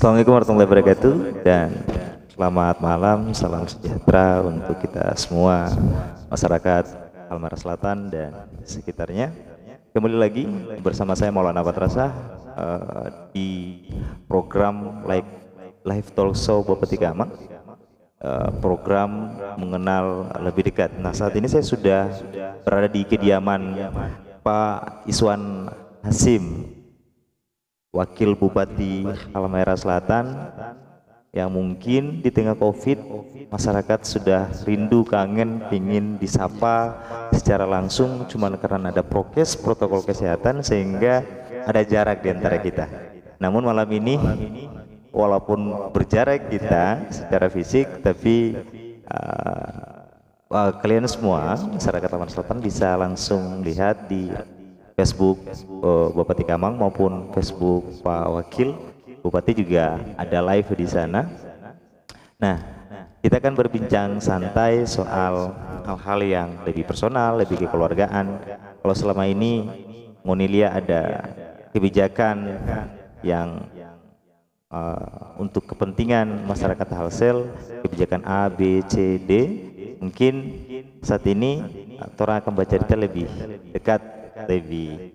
Assalamualaikum warahmatullahi wabarakatuh dan selamat malam, salam sejahtera untuk kita semua masyarakat Halmahera Selatan dan sekitarnya. Kembali lagi bersama saya Maulana Patrasa di program Live Talk Show Bupati Gamang, program mengenal lebih dekat. Nah, saat ini saya sudah berada di kediaman Pak Iswan Hasim, Wakil Bupati Halmahera Selatan, yang mungkin di tengah COVID masyarakat sudah rindu, kangen, ingin disapa secara langsung, cuman karena ada prokes, protokol kesehatan, sehingga ada jarak di antara kita. Namun malam ini walaupun berjarak kita secara fisik, tapi kalian semua masyarakat Halmahera Selatan bisa langsung lihat di Facebook Bupati Gamang maupun Facebook Pak Wakil Bupati, juga ada live di sana. Nah, kita akan berbincang santai soal hal-hal yang lebih personal, lebih kekeluargaan. Kalau selama ini Monilia ada kebijakan yang untuk kepentingan masyarakat Halsel, kebijakan A, B, C, D, mungkin saat ini orang akan bercerita lebih dekat, lebih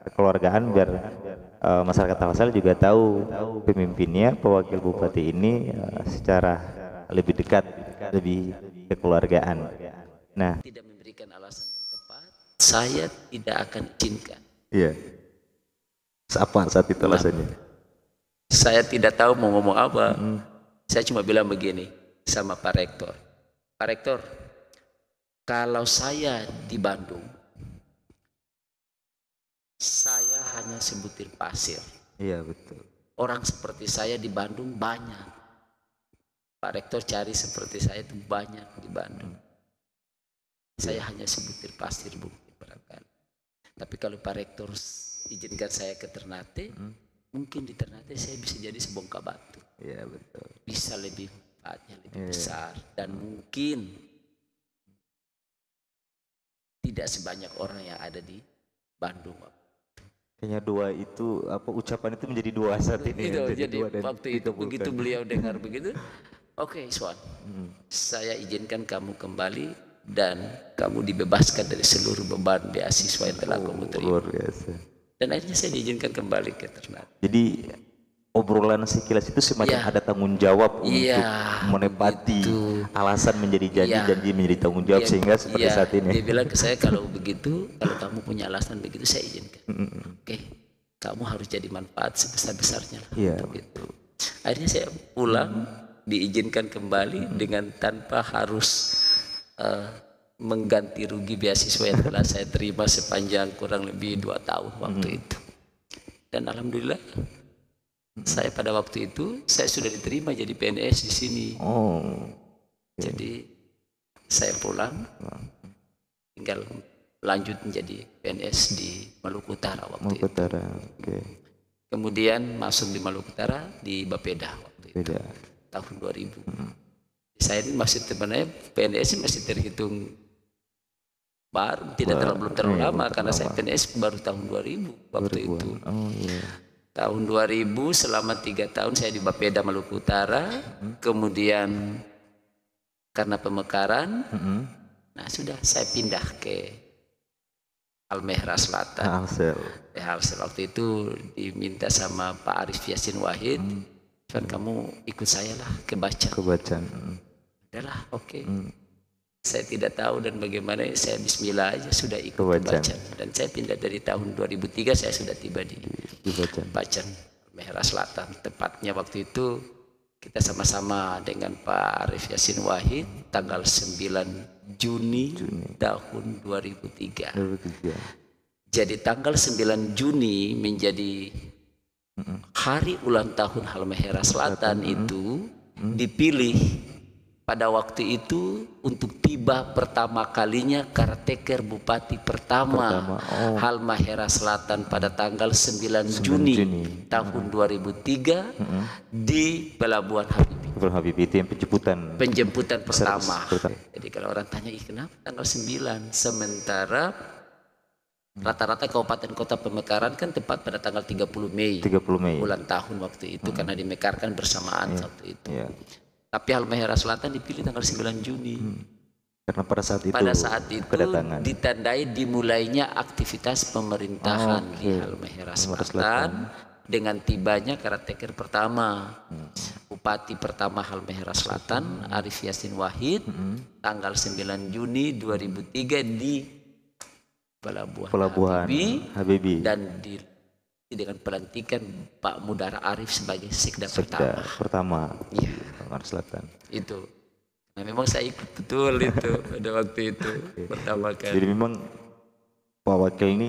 kekeluargaan, biar masyarakat Halsel juga tahu pemimpinnya, pewakil bupati ini secara lebih dekat, lebih kekeluargaan. Nah, tidak memberikan alasan yang tepat, saya tidak akan izinkan. iya. Apa saat itu alasannya? Saya tidak tahu mau ngomong apa. Saya cuma bilang begini sama Pak Rektor. Pak Rektor, kalau saya di Bandung, saya hanya sebutir pasir. Iya, betul. Orang seperti saya di Bandung banyak. Pak Rektor cari seperti saya itu banyak di Bandung. Saya hanya sebutir pasir, Bu. Tapi kalau Pak Rektor izinkan saya ke Ternate, mungkin di Ternate saya bisa jadi sebongkah batu. Iya, betul. Bisa lebih tempatnya lebih besar, dan mungkin tidak sebanyak orang yang ada di Bandung. Kayaknya dua itu, apa, ucapan itu menjadi dua saat ini. Itu, ya, jadi waktu itu begitu beliau dengar begitu, oke, Iswan, saya izinkan kamu kembali dan kamu dibebaskan dari seluruh beban beasiswa yang telah kamu terima. Luar biasa. Dan akhirnya saya diizinkan kembali ke Ternate. Jadi obrolan sekilas itu semacam ada tanggung jawab untuk menepati alasan menjadi janji menjadi tanggung jawab, sehingga seperti saat ini. Dia bilang ke saya, kalau begitu, kalau kamu punya alasan begitu, saya izinkan. Oke, kamu harus jadi manfaat sebesar-besarnya lah untuk itu. Akhirnya saya pulang, diizinkan kembali dengan tanpa harus mengganti rugi beasiswa yang telah saya terima sepanjang kurang lebih 2 tahun waktu itu. Dan alhamdulillah, saya pada waktu itu saya sudah diterima jadi PNS di sini. Jadi saya pulang, tinggal lanjut menjadi PNS di Maluku Utara waktu itu. Kemudian masuk di Maluku Utara di Bapeda waktu itu, tahun 2000. Saya ini masih sebenarnya PNS masih terhitung baru, tidak terlalu lama, karena saya PNS baru tahun 2000 waktu itu. Tahun 2000 selama 3 tahun saya di Bapeda Maluku Utara. Kemudian karena pemekaran, nah sudah saya pindah ke Halmahera Selatan. Halsel waktu itu diminta sama Pak Arif Yasin Wahid, kan kamu ikut saya lah ke Bacan. Udahlah, oke. Saya tidak tahu dan bagaimana, saya bismillah aja sudah ikut ke Bacan. Dan saya pindah dari tahun 2003, saya sudah tiba di Bacan, Halmahera Selatan. Tepatnya waktu itu kita sama-sama dengan Pak Arif Yasin Wahid tanggal 9 Juni tahun 2003. Jadi tanggal 9 Juni menjadi hari ulang tahun Halmahera Selatan itu dipilih pada waktu itu untuk tiba pertama kalinya caretaker bupati pertama Halmahera Selatan pada tanggal 9 Juni tahun 2003 di Pelabuhan Habibie. Itu yang penjemputan pertama. Jadi kalau orang tanya, kenapa tanggal 9? Sementara Rata-rata kabupaten kota pemekaran kan tepat pada tanggal 30 Mei. 30 Mei. Bulan tahun waktu itu karena dimekarkan bersamaan waktu itu. Iya. Tapi Halmahera Selatan dipilih tanggal 9 Juni. Karena pada saat itu kedatangan. Ditandai dimulainya aktivitas pemerintahan di Halmahera Selatan dengan tibanya caretaker pertama. Bupati pertama Halmahera Selatan Arif Yasin Wahid tanggal 9 Juni 2003 di Pelabuhan Habibie dan dengan pelantikan Pak Mudara Arif sebagai Sekda pertama. Iya. Halmahera Selatan. Itu. Nah, memang saya ikut betul itu pada waktu itu pertama kali. Jadi memang Pak Wakil ini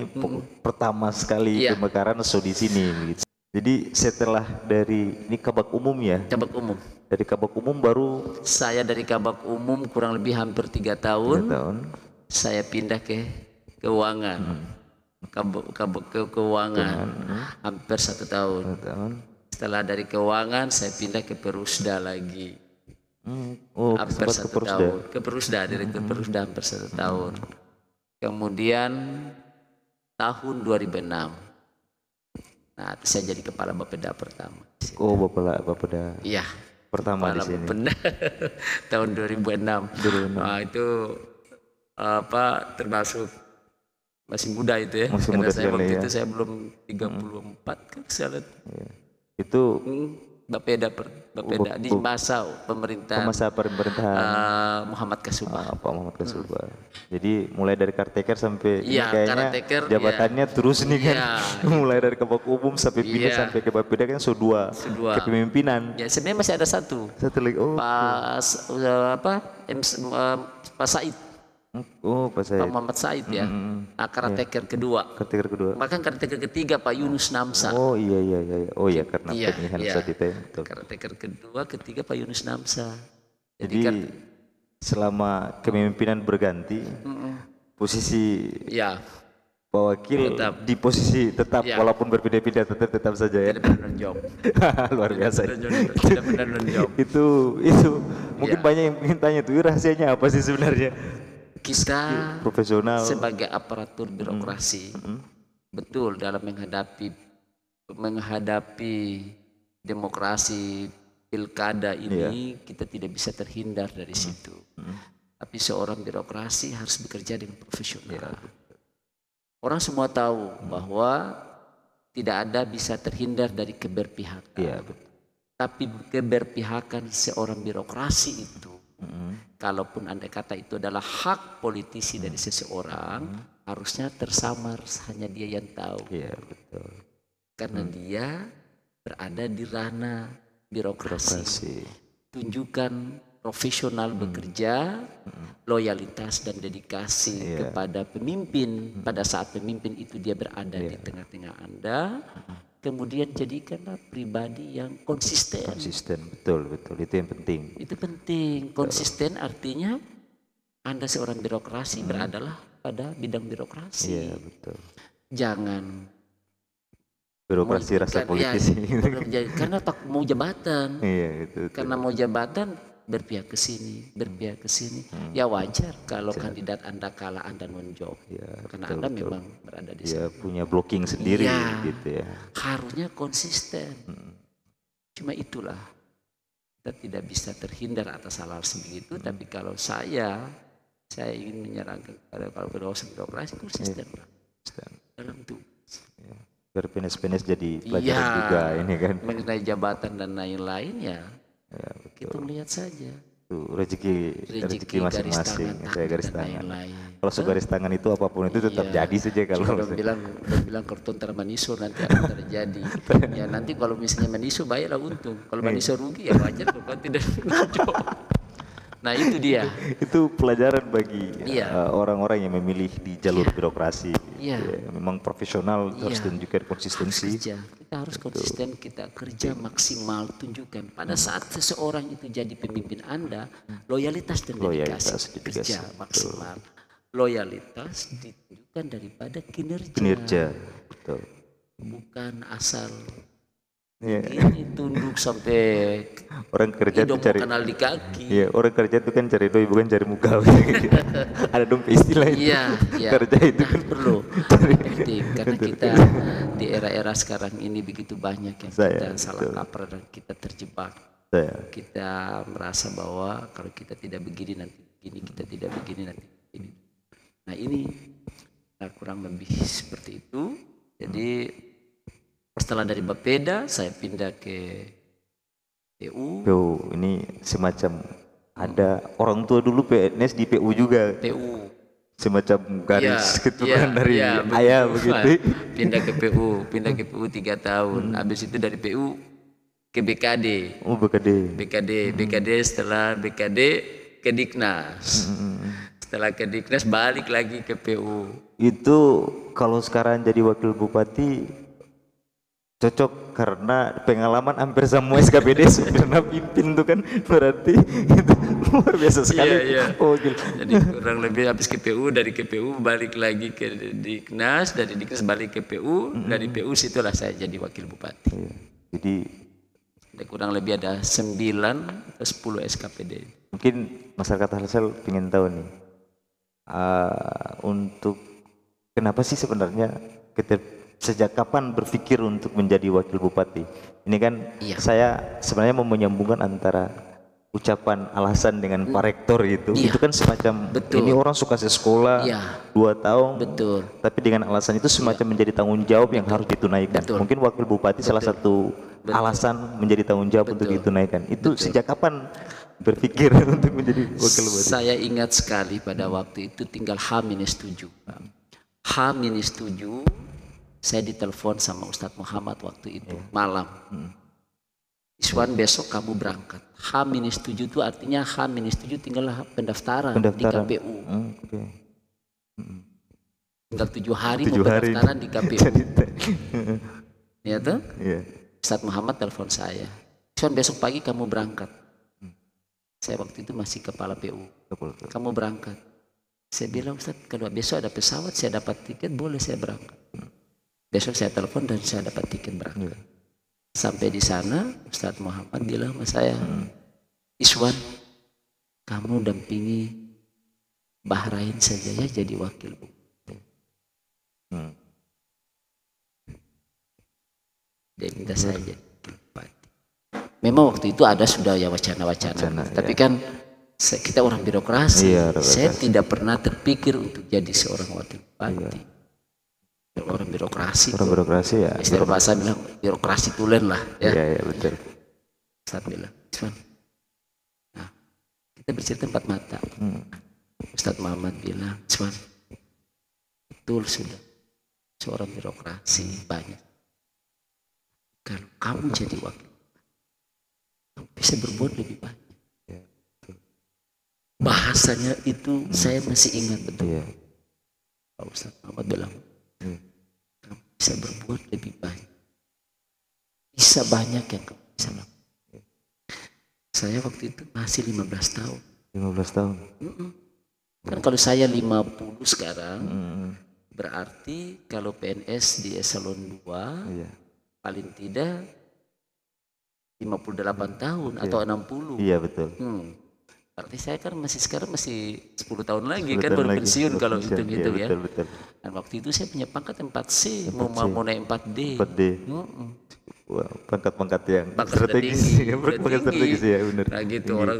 pertama sekali pemekaran di sini. Gitu. Jadi setelah dari ini Kabak Umum ya? Kabak Umum. Dari Kabak Umum baru? Saya dari Kabak Umum kurang lebih hampir 3 tahun. 3 tahun. Saya pindah ke Keuangan. Ke Keuangan hampir 1 tahun. Setelah dari Keuangan saya pindah ke Perusda lagi. Hampir 1 tahun. Ke Perusda, Direktur Perusda hampir 1 tahun. Kemudian tahun 2006. Nah, saya jadi kepala Bapeda pertama. Bapeda. Iya. Pertama di sini. Bapeda tahun 2006. Nah, itu termasuk masih muda itu ya. Karena saya waktu itu saya belum 34 kan saya lihat. Iya. Itu Bapeda di masa pemerintahan Muhammad Kasubah. Pak Muhammad Kasubah. Jadi mulai dari caretaker sampai kayaknya jabatannya terus nih kan. Mulai dari Kabak Umum sampai pindah sampai ke Bapeda kan dua kepemimpinan. Ya sebenarnya masih ada satu lagi. Pak Said. Pak Said. Pak Muhammad Said ya. Caretaker kedua. Bahkan caretaker ketiga Pak Yunus Namsa. Oh iya. Oh iya karena pemilihan saat itu ya. Caretaker kedua, ketiga Pak Yunus Namsa. Jadi selama kepemimpinan berganti, posisi Pak Wakil di posisi tetap walaupun berbeda-beda tetap saja ya. Tidak pernah menjawab. Luar biasa. Tidak pernah menjawab. Itu mungkin banyak yang ingin tanya tuh rahasianya apa sih sebenarnya? Kita profesional sebagai aparatur birokrasi betul dalam menghadapi demokrasi pilkada ini kita tidak bisa terhindar dari situ. Tapi seorang birokrasi harus bekerja dengan profesional. Orang semua tahu bahwa tidak ada bisa terhindar dari keberpihakan. Tapi keberpihakan seorang birokrasi itu kalaupun andai kata itu adalah hak politisi dari seseorang, harusnya tersamar hanya dia yang tahu. Iya, betul. Karena dia berada di ranah birokrasi. Tunjukkan profesional bekerja, loyalitas dan dedikasi kepada pemimpin. Pada saat pemimpin itu dia berada di tengah-tengah Anda. Kemudian jadikanlah pribadi yang konsisten. Betul. Itu yang penting. Itu penting. Konsisten artinya Anda seorang birokrasi beradalah pada bidang birokrasi. Iya, betul. Jangan birokrasi rasa politis. Karena tak mau jabatan. Iya, itu. Karena mau jabatan berpihak ke sini. Ya wajar kalau kandidat Anda kalah, Anda non-job. Karena Anda memang berada di sana. Punya blocking sendiri gitu ya. Harusnya konsisten. Cuma itulah. Kita tidak bisa terhindar atas hal-hal sebegitu. Tapi kalau saya ingin menyarankan kepada kalau birokrasi konsisten dalam tugas. Berpenes-penes jadi pelajaran juga ini kan. Mengenai jabatan dan lain-lain kita melihat saja. Rezeki masing-masing. Saya garis tangan. Kalau segaris tangan itu apapun itu tetap jadi saja kalau. Bilang karton termaniso nanti akan terjadi. Ya nanti kalau misalnya maniso baiklah untung. Kalau maniso rugi ya wajar kalau tidak untung. Nah itu dia. Itu pelajaran bagi orang-orang yang memilih di jalur birokrasi. Memang profesional harus tunjukkan konsistensi. Kita harus konsisten, kita kerja maksimal, tunjukkan. Pada saat seseorang itu jadi pemimpin Anda, loyalitas dan dedikasi kerja maksimal. Loyalitas ditunjukkan daripada kinerja. Betul. Bukan asal Ini tunduk sampai Orang kerja tuh hidung cari, kenal di kaki. iya orang kerja tuh kan cari doi bukan cari muka. Ada dong istilah itu. Iya, iya. Kerja itu kan Perlu penting karena kita di era-era sekarang ini begitu banyak yang kita salah kaprah dan kita terjebak. Kita merasa bahwa kalau kita tidak begini nanti begini, kita tidak begini nanti begini. Nah ini kurang lebih seperti itu. Jadi setelah dari Bapeda saya pindah ke PU. Ini semacam ada orang tua dulu PNS di PU juga. PU. Semacam garis keturunan dari ayah begitu. Pindah ke PU 3 tahun. Habis itu dari PU ke BKD. Oh BKD. BKD setelah BKD ke Diknas. Setelah ke Diknas balik lagi ke PU. Itu kalau sekarang jadi wakil bupati cocok karena pengalaman hampir semua SKPD pernah pimpin tuh kan, berarti itu luar biasa sekali. Oh, jadi kurang lebih habis ke PU, dari KPU balik lagi ke Diknas, dari Diknas balik ke PU, dari PU situlah saya jadi wakil bupati. Jadi kurang lebih ada 9 atau 10 SKPD. Mungkin masyarakat Halsel ingin tahu nih, untuk kenapa sih sebenarnya sejak kapan berpikir untuk menjadi wakil bupati? Ini kan saya sebenarnya mau menyambungkan antara ucapan alasan dengan Pak Rektor itu. Itu kan semacam ini orang suka sekolah 2 tahun, tapi dengan alasan itu semacam menjadi tanggung jawab yang harus ditunaikan. Mungkin wakil bupati salah satu alasan menjadi tanggung jawab untuk ditunaikan. Itu sejak kapan berpikir untuk menjadi wakil bupati? Saya ingat sekali pada waktu itu tinggal H-7. H-7 saya ditelepon sama Ustadz Muhammad waktu itu malam. Iswan besok kamu berangkat. H-7 itu artinya H-7 tinggal pendaftaran di KPU. Tinggal 7 hari mau pendaftaran di KPU. Ya tuh? Ustadz Muhammad telepon saya. Iswan besok pagi kamu berangkat. Saya waktu itu masih kepala PU. Kamu berangkat. Saya bilang Ustadz kalau besok ada pesawat saya dapat tiket boleh saya berangkat. Besok saya telepon dan saya dapat tiket berangkat. Sampai di sana Ustadz Muhammad bilang sama saya, Iswan, kamu dampingi Bahrain saja ya jadi wakil bupati. Dia minta saya jadi wakil bupati. Memang waktu itu ada sudah ya wacana-wacana, tapi kan kita orang birokrasi. Saya tidak pernah terpikir untuk jadi seorang wakil bupati. Orang birokrasi ya. Istilah bahasa bilang birokrasi tulen lah ya. Iya betul. Ustadz bilang, nah kita bercerita 4 mata. Ustadz Muhammad bilang, Iswan, betul sudah seorang birokrasi banyak. Kalau kamu jadi wakil, kamu bisa berbuat lebih banyak. Bahasanya itu saya masih ingat betul. Pak Ustadz Muhammad bilang, kamu bisa berbuat lebih banyak, bisa banyak yang kamu bisa lakukan. Saya waktu itu masih 15 tahun. 15 tahun. Kan kalau saya 50 sekarang, berarti kalau PNS di eselon 2 paling tidak 58 tahun atau 60. Iya betul. Berarti saya kan sekarang masih 10 tahun lagi kan baru pensiun kalau hitung-hitung ya. Betul. Dan waktu itu saya punya pangkat 4C, mau naik 4D. Wah, pangkat-pangkat yang strategis. Pangkat strategis ya benar. Nah gitu orang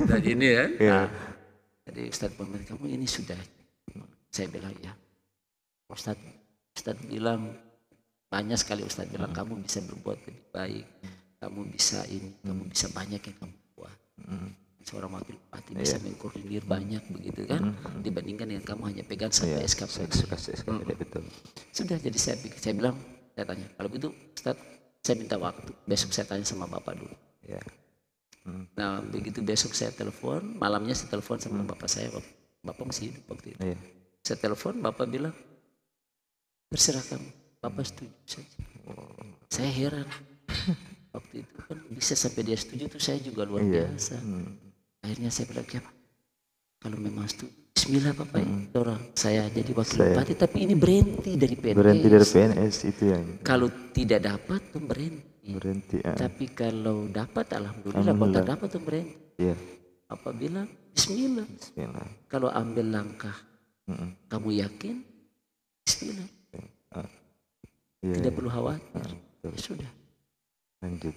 dan ini ya. Nah, jadi Ustadz Muhammad kamu ini sudah. Saya bilang ya. Ustadz bilang banyak sekali Ustadz bilang kamu bisa berbuat lebih baik. Kamu bisa ini, kamu bisa banyak yang kamu buat. Seorang wakil bupati bisa mengkoordinir banyak begitu kan, dibandingkan yang kamu hanya pegang sampai SKPD. Betul. Sudah jadi saya bilang, saya tanya, kalau begitu Ustadz saya minta waktu, besok saya tanya sama Bapak dulu. Nah begitu besok saya telepon, malamnya saya telepon sama Bapak saya, Bapak masih hidup waktu itu. Saya telepon, Bapak bilang, terserah kamu, Bapak setuju saja. Saya heran, waktu itu kan bisa sampai dia setuju tuh saya juga luar biasa. Akhirnya saya bilang, ya Pak, kalau memang setuju Bismillah Bapak, orang saya jadi wakil bupati, tapi ini berhenti dari PNS. Berhenti dari PNS itu yang. Kalau tidak dapat tuh berhenti. Berhenti. Tapi kalau dapat alhamdulillah, kalau tak dapat tuh berhenti. Iya. Bapak bilang Bismillah. Bismillah. Kalau ambil langkah, kamu yakin? Bismillah. Tidak perlu khawatir. Ya sudah. Lanjut.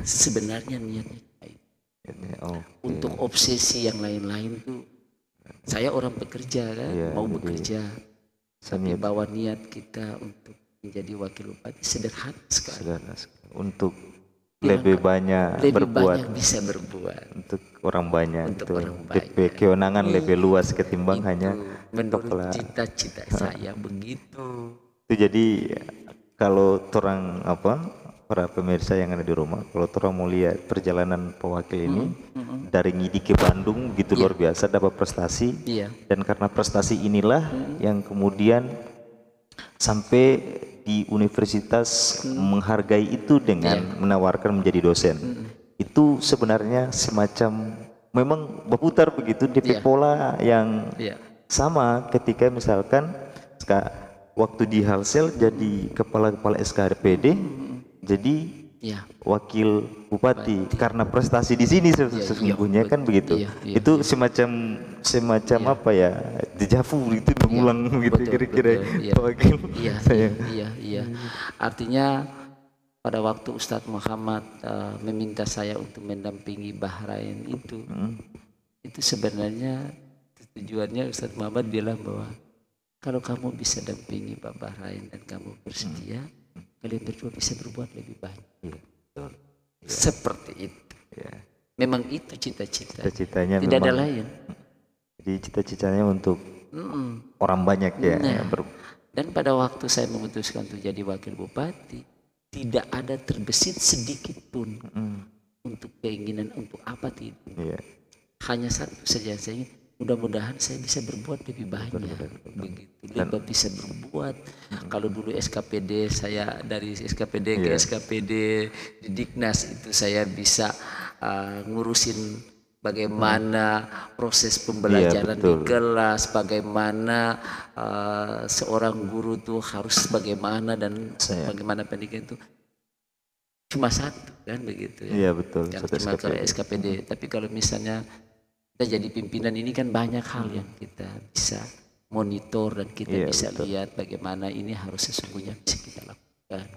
Sebenarnya niatnya baik. Untuk obsesi yang lain-lain tuh, saya orang pekerja kan, mau bekerja, tapi bawa niat kita untuk menjadi wakil bupati sederhana sekali. Untuk lebih banyak berbuat, bisa berbuat untuk orang banyak, untuk orang banyak. Kewenangan lebih luas ketimbang itu, hanya menurut cita-cita saya begitu. Itu jadi kalau orang para pemirsa yang ada di rumah, kalau orang mau lihat perjalanan pewakil ini dari Ngidi ke Bandung gitu luar biasa, dapat prestasi, dan karena prestasi inilah yang kemudian sampai di universitas menghargai itu dengan menawarkan menjadi dosen. Itu sebenarnya semacam memang berputar begitu di pola yang sama ketika misalkan waktu di Halsel jadi kepala SKPD, jadi wakil bupati karena prestasi di sini sesungguhnya kan begitu. Itu semacam apa ya, dejavu itu berulang gitu kira-kira wakil saya. Artinya pada waktu Ustadz Muhammad meminta saya untuk mendampingi Bahrain itu sebenarnya tujuannya Ustadz Muhammad bilang bahwa kalau kamu bisa dampingi Pak Bahrain dan kamu bersedia, kalian berdua bisa berbuat lebih banyak. Seperti itu. Memang itu cita-citanya. Tidak ada lain. Jadi cita-citanya untuk orang banyak ya. Dan pada waktu saya memutuskan untuk jadi wakil bupati, tidak ada terbesit sedikit pun untuk keinginan untuk apa tidak. Hanya satu saja, saya ingin mudah-mudahan saya bisa berbuat lebih banyak, begitu. Lebih bisa berbuat. Kalau dulu SKPD, saya dari SKPD ke SKPD di Diknas itu saya bisa ngurusin bagaimana proses pembelajaran di kelas, bagaimana seorang guru tuh harus bagaimana dan bagaimana pendidikan itu cuma satu kan begitu ya. Iya betul. Yang cuma ke SKPD. Tapi kalau misalnya kita jadi pimpinan ini kan banyak hal yang kita bisa monitor dan kita bisa lihat bagaimana ini harus sesungguhnya bisa kita lakukan.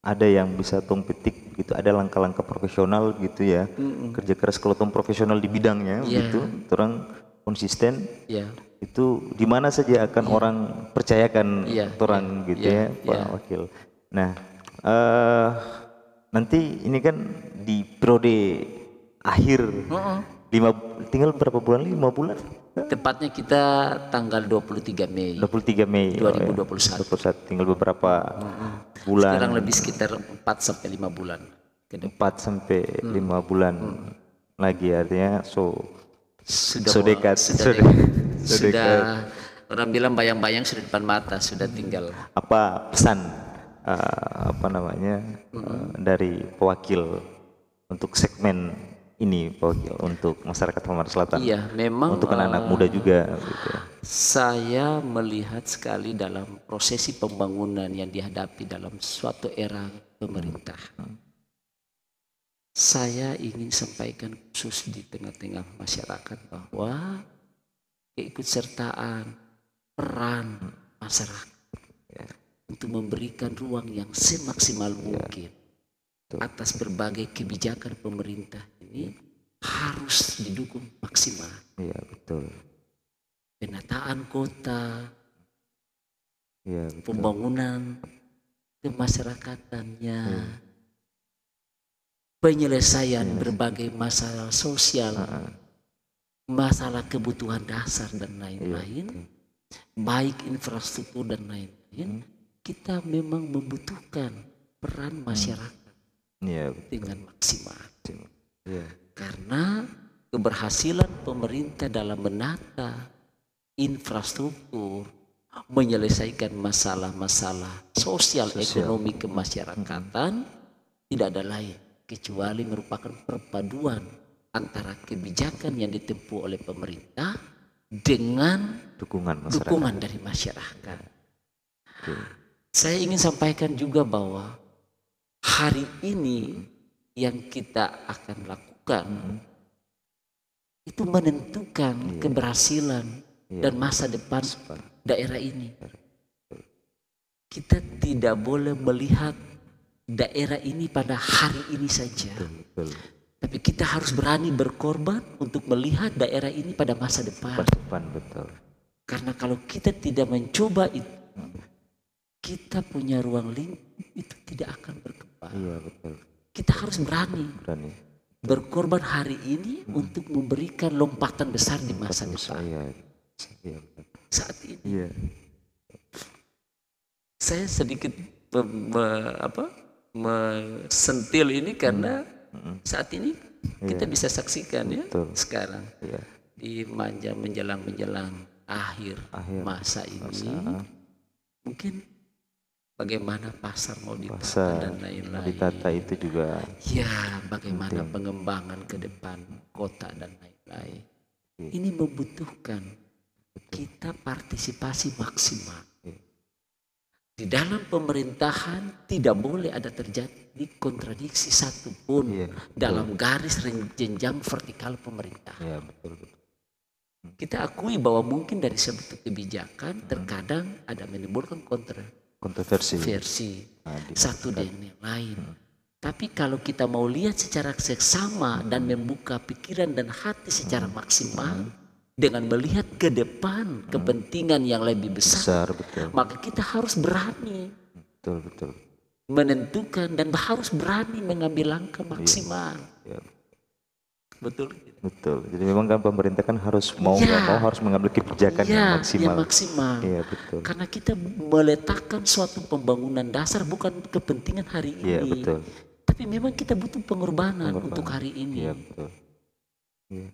Ada yang bisa tong petik gitu, ada langkah-langkah profesional gitu ya, kerja keras kalau tong profesional di bidangnya gitu, orang konsisten, itu di mana saja akan orang percayakan orang gitu ya Pak Wakil. Nah nanti ini kan di periode akhir tinggal berapa bulan? 5 bulan? Tepatnya kita tanggal 23 Mei 2021. Tinggal beberapa bulan. Sekarang lebih sekitar 4-5 bulan. 4-5 bulan lagi, artinya sudah dekat. Sudah orang bilang bayang-bayang sudah depan mata, sudah tinggal. Apa pesan dari pewakil untuk segmen ini, Pak Wakil, untuk masyarakat Halmahera Selatan? Iya, memang untuk anak-anak muda juga gitu. Saya melihat sekali dalam prosesi pembangunan yang dihadapi dalam suatu era pemerintah. Saya ingin sampaikan khusus di tengah-tengah masyarakat bahwa keikutsertaan peran masyarakat untuk memberikan ruang yang semaksimal mungkin atas berbagai kebijakan pemerintah ini harus didukung maksimal. Iya betul. Penataan kota, pembangunan kemasyarakatannya, penyelesaian berbagai masalah sosial, masalah kebutuhan dasar dan lain-lain, baik infrastruktur dan lain-lain, kita memang membutuhkan peran masyarakat dengan maksimal. Karena keberhasilan pemerintah dalam menata infrastruktur, menyelesaikan masalah-masalah sosial ekonomi kemasyarakatan tidak ada lain kecuali merupakan perpaduan antara kebijakan yang ditempuh oleh pemerintah dengan dukungan dari masyarakat. Saya ingin sampaikan juga bahwa hari ini yang kita akan lakukan itu menentukan keberhasilan dan masa depan daerah ini. Kita tidak boleh melihat daerah ini pada hari ini saja. Tapi kita harus berani berkorban untuk melihat daerah ini pada masa depan. Betul. Karena kalau kita tidak mencoba itu, kita punya ruang lingkup itu tidak akan berkembang. Iya, betul. Kita harus berani berkorban hari ini untuk memberikan lompatan besar di masa depan. Iya. Saat ini. Iya. Saya sedikit mensentil ini karena saat ini kita bisa saksikan ya sekarang di menjelang akhir masa ini mungkin bagaimana pasar mau ditata dan lain-lain. Ditata itu juga. Ya, bagaimana pengembangan ke depan kota dan lain-lain. Ini membutuhkan kita partisipasi maksimal. Di dalam pemerintahan tidak boleh ada terjadi kontradiksi satupun dalam garis jenjang vertikal pemerintah. Iya, betul. Kita akui bahwa mungkin dari sebuah kebijakan terkadang ada menimbulkan kontroversi satu dan yang lain. Tapi kalau kita mau lihat secara seksama dan membuka pikiran dan hati secara maksimal, dengan melihat ke depan kepentingan yang lebih besar, maka kita harus berani menentukan dan harus berani mengambil langkah maksimal. Betul. Jadi memang kan pemerintah kan harus mau harus mengambil kebijakan yang maksimal. Iya, betul. Karena kita meletakkan suatu pembangunan dasar bukan kepentingan hari ini. Iya, betul. Tapi memang kita butuh pengorbanan untuk hari ini. Iya, betul.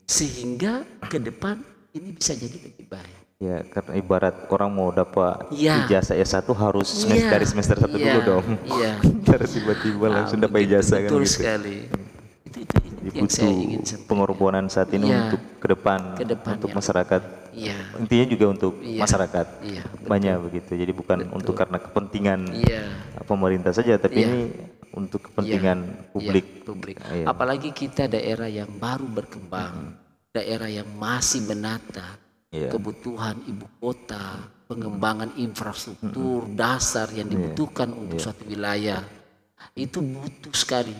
Sehingga ke depan ini bisa jadi lebih baik. Ya, karena ibarat orang mau dapat ijazah S1 harus dari semester 1 dulu dong. Iya. Terus tiba-tiba langsung dapat ijazah kan gitu. Betul sekali. Itu yang saya ingin sampaikan. Pengorbanan saat ini untuk ke depan untuk masyarakat. Iya. Intinya juga untuk masyarakat. Iya, banyak begitu. Jadi bukan untuk karena kepentingan pemerintah saja, tapi ini untuk kepentingan publik. Apalagi kita daerah yang baru berkembang. Daerah yang masih menata kebutuhan ibu kota, pengembangan infrastruktur dasar yang dibutuhkan untuk suatu wilayah, itu butuh sekali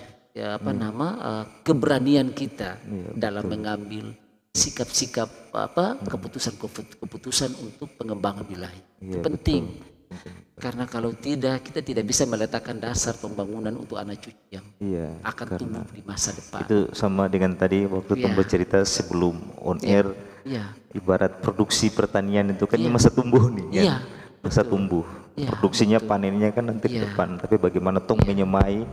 keberanian kita dalam mengambil sikap-sikap keputusan untuk pengembangan wilayah. Itu penting. Karena kalau tidak, kita tidak bisa meletakkan dasar pembangunan untuk anak cucu yang akan tumbuh di masa depan. Itu sama dengan tadi waktu Tumbo cerita sebelum on air, ibarat produksi pertanian itu kan masa tumbuh nih, masa tumbuh. Produksinya panennya kan nanti ke depan, tapi bagaimana menyemai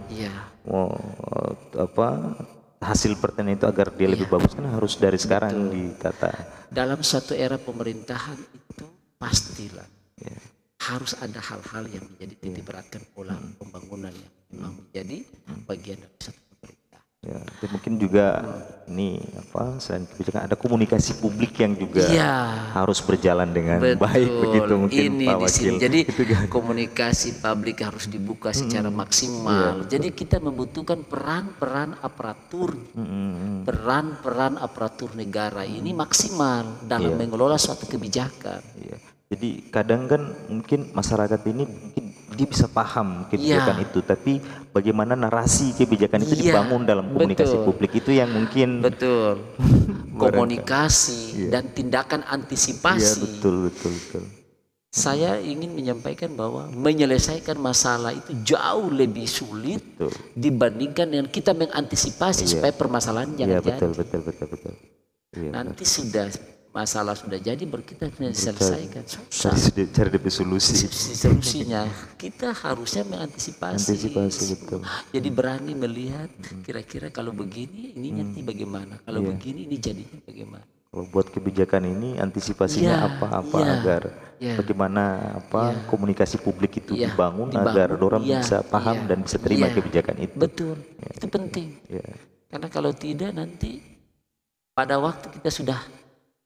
hasil pertanian itu agar dia lebih bagus kan harus dari sekarang ditata. Dalam suatu era pemerintahan itu pastilah harus ada hal-hal yang menjadi titik beratkan pola pembangunan yang memang menjadi bagian dari satu pemerintah. Ya, mungkin juga ini selain kebijakan ada komunikasi publik yang juga harus berjalan dengan baik begitu mungkin ini Pak Wakil. Jadi komunikasi publik harus dibuka secara maksimal. Jadi kita membutuhkan peran-peran aparatur, peran-peran aparatur negara ini maksimal dalam mengelola suatu kebijakan. Jadi kadang kan mungkin masyarakat ini mungkin dia bisa paham kebijakan itu, tapi bagaimana narasi kebijakan itu dibangun dalam komunikasi publik itu yang mungkin komunikasi dan tindakan antisipasi. Betul. Saya ingin menyampaikan bahwa menyelesaikan masalah itu jauh lebih sulit dibandingkan dengan kita mengantisipasi supaya permasalahan jangan jadi. Betul. Nanti masalah sudah jadi baru kita menyelesaikan. Susah. Cari solusi. Solusinya kita harusnya mengantisipasi. Betul. Jadi berani melihat kira-kira kalau begini ini nanti bagaimana, kalau begini ini jadinya bagaimana. Kalau buat kebijakan ini antisipasinya agar bagaimana komunikasi publik itu dibangun agar orang bisa paham dan bisa terima kebijakan itu. Betul. Itu penting. Karena kalau tidak nanti pada waktu kita sudah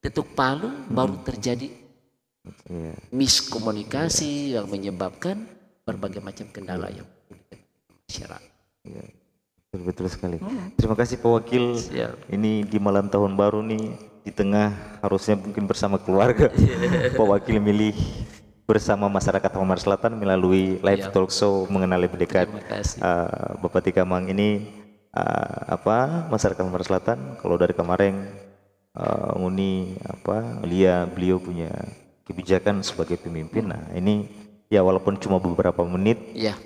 ketuk palu baru terjadi miskomunikasi yang menyebabkan berbagai macam kendala yang masyarakat. Betul sekali. Terima kasih Pak Wakil. Ini di malam tahun baru nih, di tengah harusnya mungkin bersama keluarga. Pak Wakil milih bersama masyarakat Halmahera Selatan melalui live talk show mengenal lebih dekat Bapak Tikamang ini. Masyarakat Halmahera Selatan. Kalau dari kemarin Uni beliau punya kebijakan sebagai pemimpin. Nah ini ya walaupun cuma beberapa menit,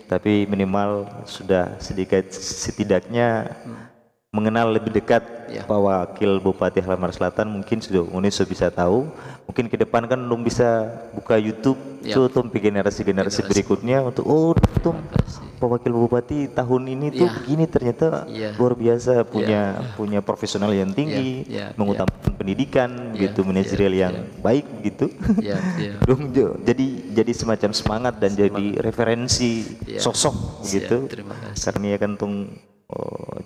tapi minimal sudah sedikit setidaknya mengenal lebih dekat Pak Wakil Bupati Halmahera Selatan. Mungkin sudah bisa tahu. Mungkin ke depan kan belum bisa buka YouTube tuh generasi berikutnya untuk tuh Pak Wakil Bupati tahun ini tuh begini, ternyata luar biasa, punya profesional yang tinggi, mengutamakan pendidikan gitu, manajerial yang baik gitu. Jadi semacam semangat dan jadi referensi sosok gitu. Karena ya kan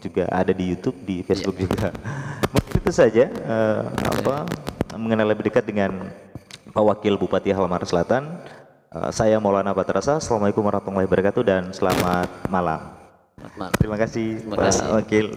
juga ada di YouTube, di Facebook juga. Mungkin itu saja mengenal lebih dekat dengan Pak Wakil Bupati Halmahera Selatan. Saya Maulana Batarasa. Assalamualaikum warahmatullahi wabarakatuh dan selamat malam. Terima kasih Pak Wakil.